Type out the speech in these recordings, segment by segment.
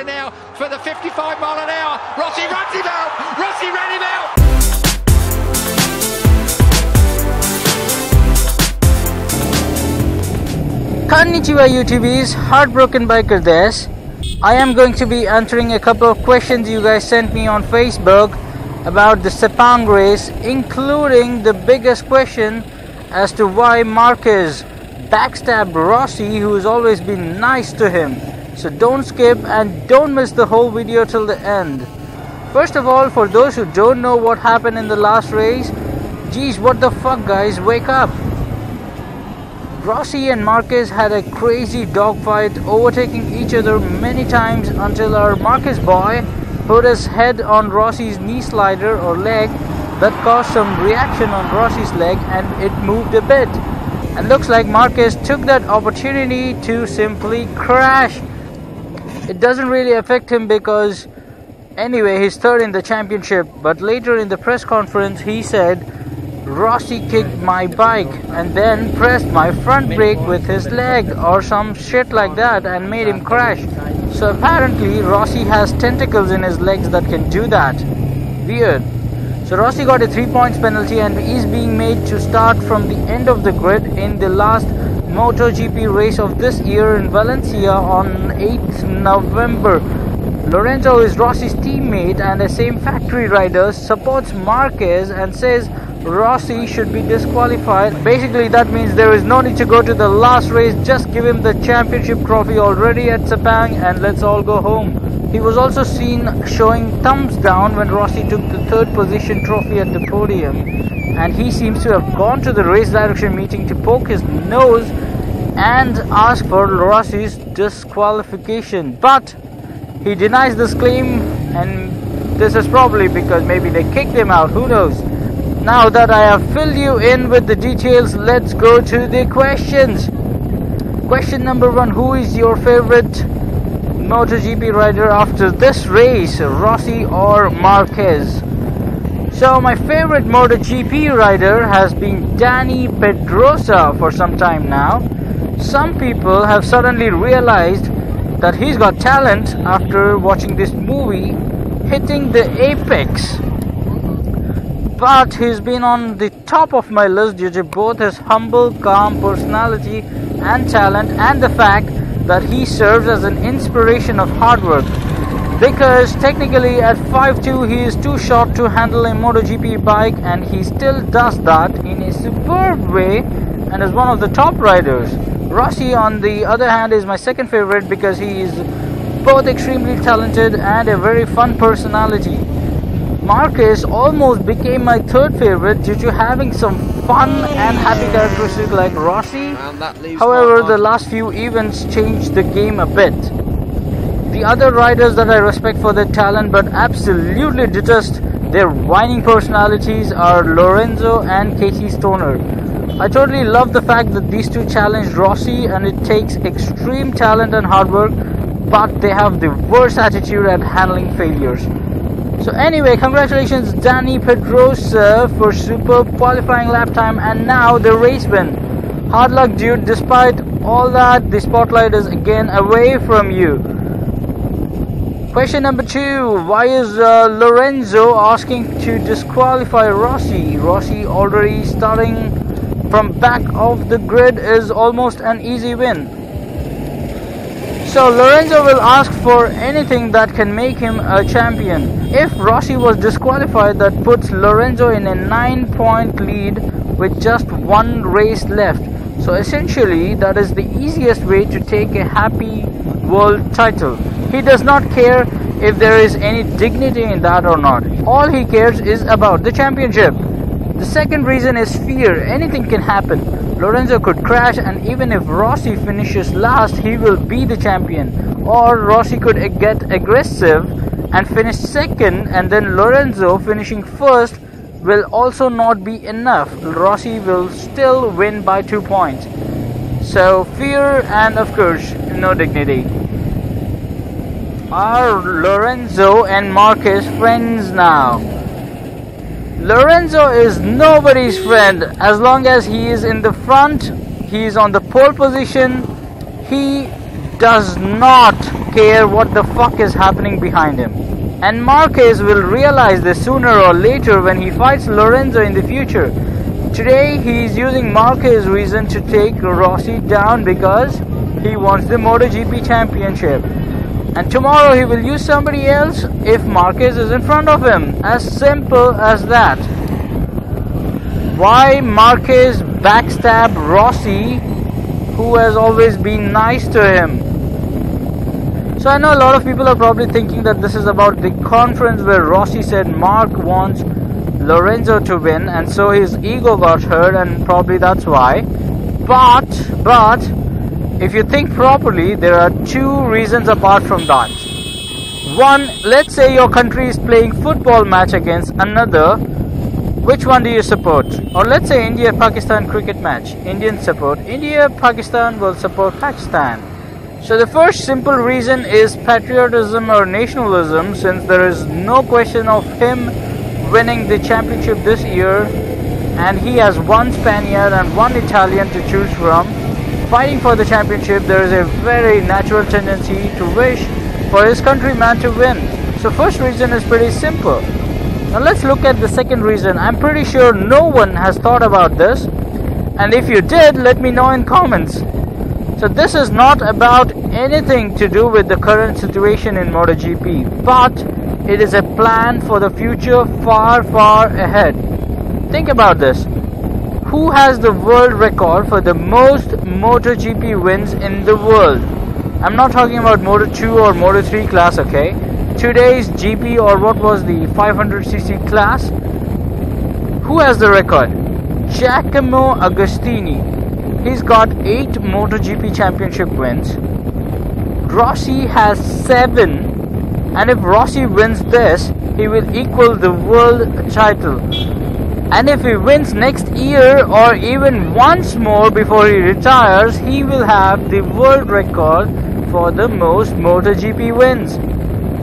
here now for the 55 mile an hour. Rossi runs him out. Rossi ran him out. Konnichiwa YouTubies, Heartbroken Biker this. I am going to be answering a couple of questions you guys sent me on Facebook about the Sepang race, including the biggest question as to why Marquez backstabbed Rossi, who has always been nice to him. So don't skip and don't miss the whole video till the end. First of all, for those who don't know what happened in the last race, geez, what the fuck guys, wake up. Rossi and Marquez had a crazy dogfight, overtaking each other many times until our Marquez boy put his head on Rossi's knee slider or leg. That caused some reaction on Rossi's leg and it moved a bit. And looks like Marquez took that opportunity to simply crash. It doesn't really affect him because anyway he's third in the championship, but later in the press conference he said Rossi kicked my bike and then pressed my front brake with his leg or some shit like that and made him crash. So apparently Rossi has tentacles in his legs that can do that. Weird. So Rossi got a 3 points penalty and is being made to start from the end of the grid in the last MotoGP race of this year in Valencia on 8th November. Lorenzo is Rossi's teammate and a same factory rider, supports Marquez and says Rossi should be disqualified. Basically that means there is no need to go to the last race, just give him the championship trophy already at Sepang and let's all go home. He was also seen showing thumbs down when Rossi took the third position trophy at the podium, and he seems to have gone to the race direction meeting to poke his nose and ask for Rossi's disqualification, but he denies this claim, and this is probably because maybe they kicked him out, who knows. Now that I have filled you in with the details, let's go to the questions. Question number 1, who is your favorite MotoGP rider after this race, Rossi or Marquez? So my favorite MotoGP rider has been Dani Pedrosa for some time now. Some people have suddenly realized that he's got talent after watching this movie, Hitting the Apex. But he's been on the top of my list due to both his humble, calm personality and talent, and the fact that he serves as an inspiration of hard work. Because technically at 5'2" he is too short to handle a MotoGP bike, and he still does that in a superb way and is one of the top riders. Rossi on the other hand is my second favorite because he is both extremely talented and a very fun personality. Marquez almost became my third favorite due to having some fun and happy characteristics like Rossi. However, the last few events changed the game a bit. The other riders that I respect for their talent but absolutely detest their whining personalities are Lorenzo and Casey Stoner. I totally love the fact that these two challenged Rossi, and it takes extreme talent and hard work, but they have the worst attitude at handling failures. So anyway, congratulations Dani Pedrosa for superb qualifying lap time and now the race win. Hard luck dude, despite all that the spotlight is again away from you. Question number 2, why is Lorenzo asking to disqualify Rossi? Rossi already starting from back of the grid is almost an easy win. So Lorenzo will ask for anything that can make him a champion. If Rossi was disqualified, that puts Lorenzo in a 9-point lead with just one race left. So essentially that is the easiest way to take a happy world title. He does not care if there is any dignity in that or not. All he cares is about the championship. The second reason is fear. Anything can happen. Lorenzo could crash, and even if Rossi finishes last, he will be the champion. Or Rossi could get aggressive and finish second, and then Lorenzo finishing first will also not be enough. Rossi will still win by 2 points. So fear and of course no dignity. Are Lorenzo and Marquez friends now? Lorenzo is nobody's friend. As long as he is in the front, he is on the pole position, he does not care what the fuck is happening behind him. And Marquez will realize this sooner or later when he fights Lorenzo in the future. Today he is using Marquez's reason to take Rossi down because he wants the MotoGP championship. And tomorrow he will use somebody else if Marquez is in front of him. As simple as that. Why Marquez backstab Rossi, who has always been nice to him? So I know a lot of people are probably thinking that this is about the conference where Rossi said Mark wants Lorenzo to win, and so his ego got hurt, and probably that's why. But if you think properly, there are two reasons apart from that. One, let's say your country is playing football match against another. Which one do you support? Or let's say India-Pakistan cricket match. Indians support India, Pakistan will support Pakistan. So the first simple reason is patriotism or nationalism, since there is no question of him winning the championship this year, and he has one Spaniard and one Italian to choose from. Fighting for the championship, there is a very natural tendency to wish for his countryman to win. So first reason is pretty simple. Now let's look at the second reason. I'm pretty sure no one has thought about this, and if you did, let me know in comments. So this is not about anything to do with the current situation in MotoGP, but it is a plan for the future far, far ahead. Think about this. Who has the world record for the most MotoGP wins in the world? I'm not talking about Moto2 or Moto3 class, okay? Today's GP, or what was the 500cc class? Who has the record? Giacomo Agostini. He's got 8 MotoGP championship wins. Rossi has 7. And if Rossi wins this, he will equal the world title. And if he wins next year or even once more before he retires, he will have the world record for the most MotoGP wins.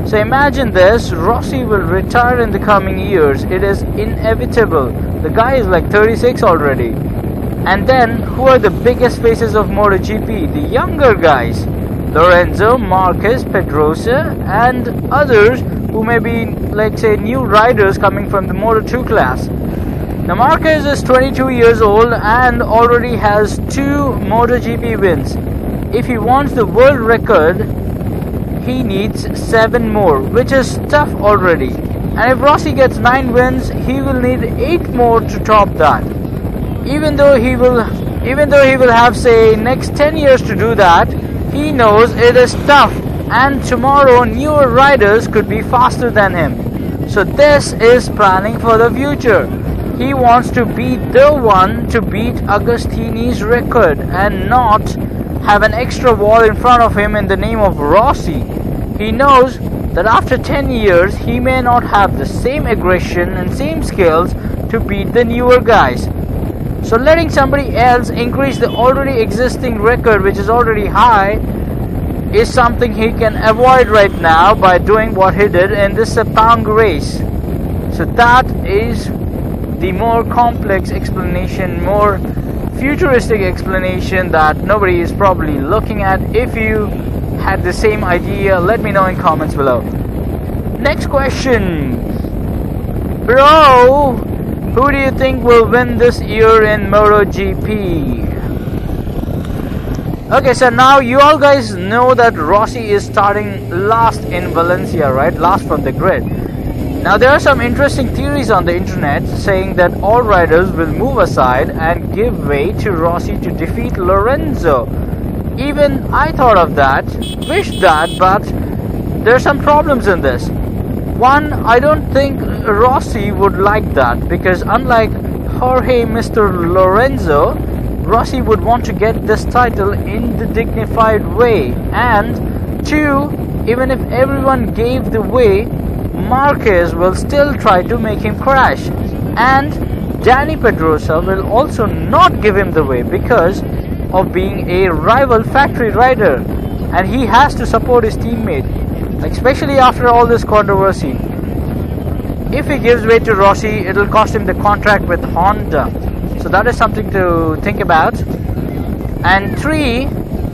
So imagine this, Rossi will retire in the coming years. It is inevitable. The guy is like 36 already. And then, who are the biggest faces of MotoGP? The younger guys. Lorenzo, Marquez, Pedrosa, and others who may be, like say, new riders coming from the Moto2 class. Now Marquez is 22 years old and already has 2 MotoGP wins. If he wants the world record, he needs 7 more, which is tough already. And if Rossi gets 9 wins, he will need 8 more to top that. Even though he will have, say, next 10 years to do that, he knows it is tough, and tomorrow newer riders could be faster than him. So this is planning for the future. He wants to be the one to beat Agostini's record and not have an extra wall in front of him in the name of Rossi. He knows that after 10 years he may not have the same aggression and same skills to beat the newer guys. So letting somebody else increase the already existing record, which is already high, is something he can avoid right now by doing what he did in the Sepang race. So that is the more complex explanation, more futuristic explanation that nobody is probably looking at. If you had the same idea, let me know in comments below. Next question. Bro, who do you think will win this year in MotoGP? Okay, so now you all guys know that Rossi is starting last in Valencia, right? Last from the grid. Now there are some interesting theories on the internet saying that all riders will move aside and give way to Rossi to defeat Lorenzo. Even I thought of that, wished that, but there are some problems in this. One, I don't think Rossi would like that, because unlike Jorge Mr. Lorenzo, Rossi would want to get this title in the dignified way. And two, even if everyone gave the way, Marquez will still try to make him crash. And Danny Pedrosa will also not give him the way because of being a rival factory rider. And he has to support his teammate, especially after all this controversy. If he gives way to Rossi, it will cost him the contract with Honda. So that is something to think about. And three,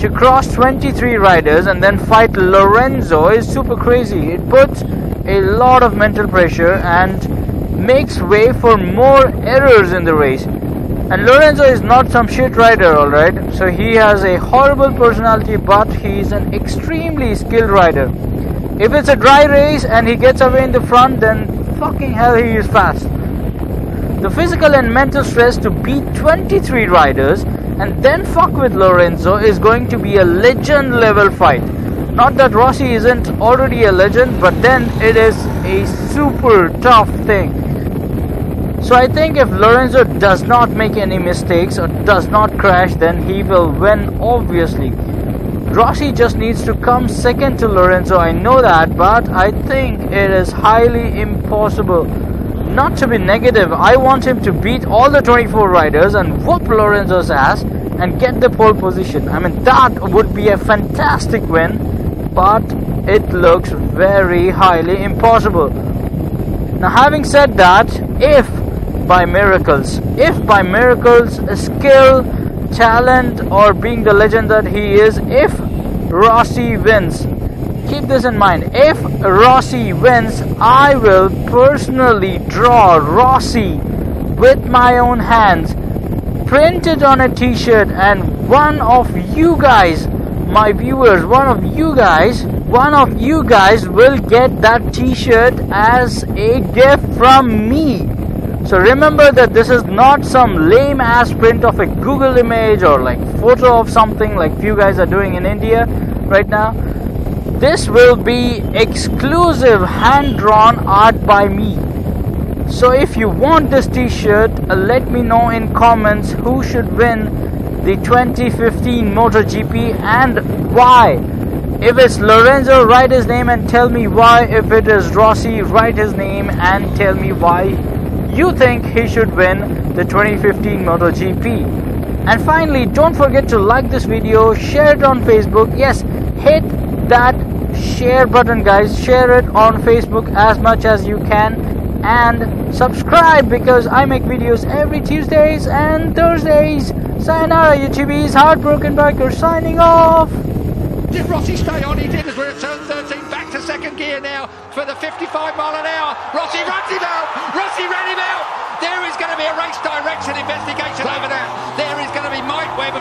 to cross 23 riders and then fight Lorenzo is super crazy. It puts a lot of mental pressure and makes way for more errors in the race. And Lorenzo is not some shit rider, alright? So he has a horrible personality, but he's an extremely skilled rider. If it's a dry race and he gets away in the front, then fucking hell he is fast. The physical and mental stress to beat 23 riders and then fuck with Lorenzo is going to be a legend level fight. Not that Rossi isn't already a legend, but then it is a super tough thing. So I think if Lorenzo does not make any mistakes or does not crash, then he will win, obviously. Rossi just needs to come second to Lorenzo, I know that, but I think it is highly impossible. Not to be negative, I want him to beat all the 24 riders and whoop Lorenzo's ass and get the pole position. I mean, that would be a fantastic win, but it looks very highly impossible. Now, having said that, if by miracles, skill, talent, or being the legend that he is, if Rossi wins, keep this in mind, if Rossi wins, I will personally draw Rossi with my own hands, print it on a t-shirt, and one of you guys, my viewers, one of you guys will get that t-shirt as a gift from me. So remember that this is not some lame ass print of a Google image or like photo of something like you guys are doing in India right now. This will be exclusive hand-drawn art by me. So if you want this t-shirt, let me know in comments who should win the 2015 MotoGP and why. If it's Lorenzo, write his name and tell me why. If it is Rossi, write his name and tell me why you think he should win the 2015 MotoGP. And finally, don't forget to like this video, share it on Facebook. Yes, hit that share button, guys. Share it on Facebook as much as you can, and subscribe because I make videos every Tuesdays and Thursdays. Sayonara, YouTubies. Heartbroken Biker signing off. Did Rossi stay on? He did, as we're at turn 13, back to second gear now for the 55 mile an hour. Rossi runs him out. Rossi ran him out. There is going to be a race direction investigation over there. There is going to be Mike Webb.